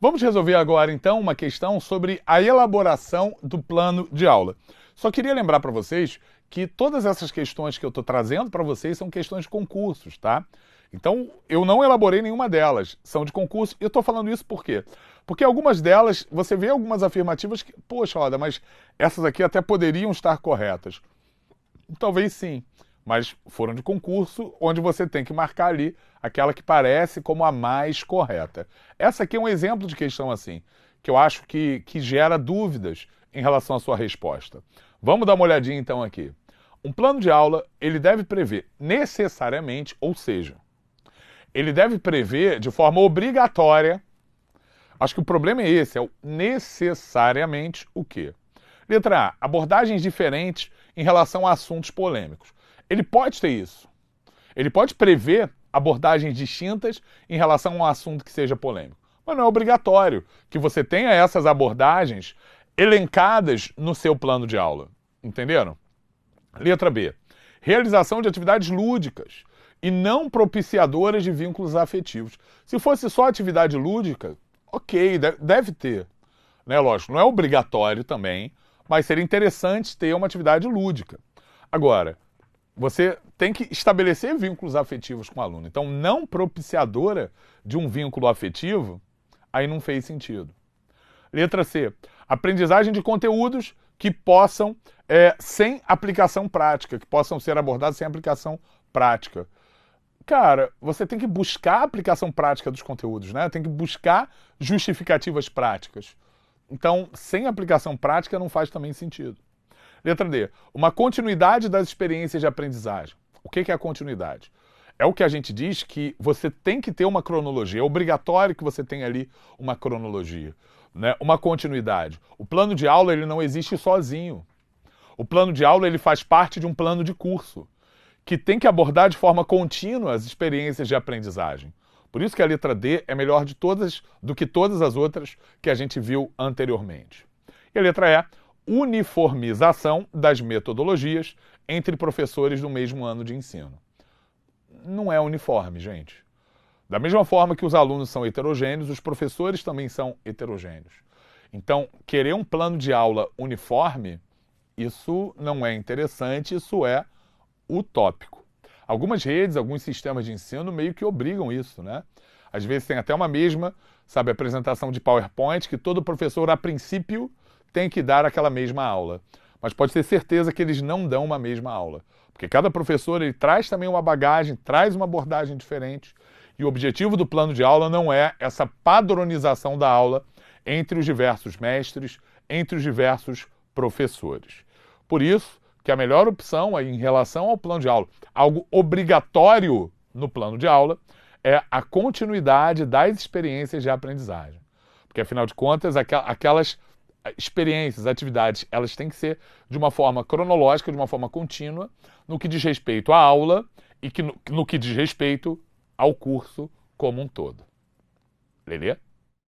Vamos resolver agora, então, uma questão sobre a elaboração do plano de aula. Só queria lembrar para vocês que todas essas questões que eu estou trazendo para vocês são questões de concursos, tá? Então, eu não elaborei nenhuma delas, são de concurso. E eu estou falando isso por quê? Porque algumas delas, você vê algumas afirmativas que, poxa, Roda, mas essas aqui até poderiam estar corretas. Talvez sim, mas foram de concurso, onde você tem que marcar ali aquela que parece como a mais correta. Essa aqui é um exemplo de questão assim, que eu acho que gera dúvidas em relação à sua resposta. Vamos dar uma olhadinha então aqui. Um plano de aula, ele deve prever necessariamente, ou seja, ele deve prever de forma obrigatória. Acho que o problema é esse, é o necessariamente o quê? Letra A, abordagens diferentes em relação a assuntos polêmicos. Ele pode ter isso. Ele pode prever abordagens distintas em relação a um assunto que seja polêmico. Mas não é obrigatório que você tenha essas abordagens elencadas no seu plano de aula. Entenderam? Letra B. Realização de atividades lúdicas e não propiciadoras de vínculos afetivos. Se fosse só atividade lúdica, ok, deve ter. Né? Lógico, não é obrigatório também, mas seria interessante ter uma atividade lúdica. Agora, você tem que estabelecer vínculos afetivos com o aluno. Então, não propiciadora de um vínculo afetivo, aí não fez sentido. Letra C. Aprendizagem de conteúdos que possam, sem aplicação prática, que possam ser abordados sem aplicação prática. Cara, você tem que buscar a aplicação prática dos conteúdos, né? Tem que buscar justificativas práticas. Então, sem aplicação prática não faz também sentido. Letra D. Uma continuidade das experiências de aprendizagem. O que é a continuidade? É o que a gente diz que você tem que ter uma cronologia. É obrigatório que você tenha ali uma cronologia, né? Uma continuidade. O plano de aula ele não existe sozinho. O plano de aula ele faz parte de um plano de curso que tem que abordar de forma contínua as experiências de aprendizagem. Por isso que a letra D é melhor do que todas as outras que a gente viu anteriormente. E a letra E, uniformização das metodologias entre professores do mesmo ano de ensino. Não é uniforme, gente. Da mesma forma que os alunos são heterogêneos, os professores também são heterogêneos. Então, querer um plano de aula uniforme, isso não é interessante, isso é utópico. Algumas redes, alguns sistemas de ensino meio que obrigam isso, né? Às vezes tem até uma mesma, apresentação de PowerPoint que todo professor, a princípio, tem que dar aquela mesma aula. Mas pode ter certeza que eles não dão uma mesma aula. Porque cada professor ele traz também uma bagagem, traz uma abordagem diferente. E o objetivo do plano de aula não é essa padronização da aula entre os diversos mestres, entre os diversos professores. Por isso, que a melhor opção aí, em relação ao plano de aula, algo obrigatório no plano de aula, é a continuidade das experiências de aprendizagem. Porque, afinal de contas, aquelas experiências, atividades, elas têm que ser de uma forma cronológica, de uma forma contínua, no que diz respeito à aula e no que diz respeito ao curso como um todo. Lelê?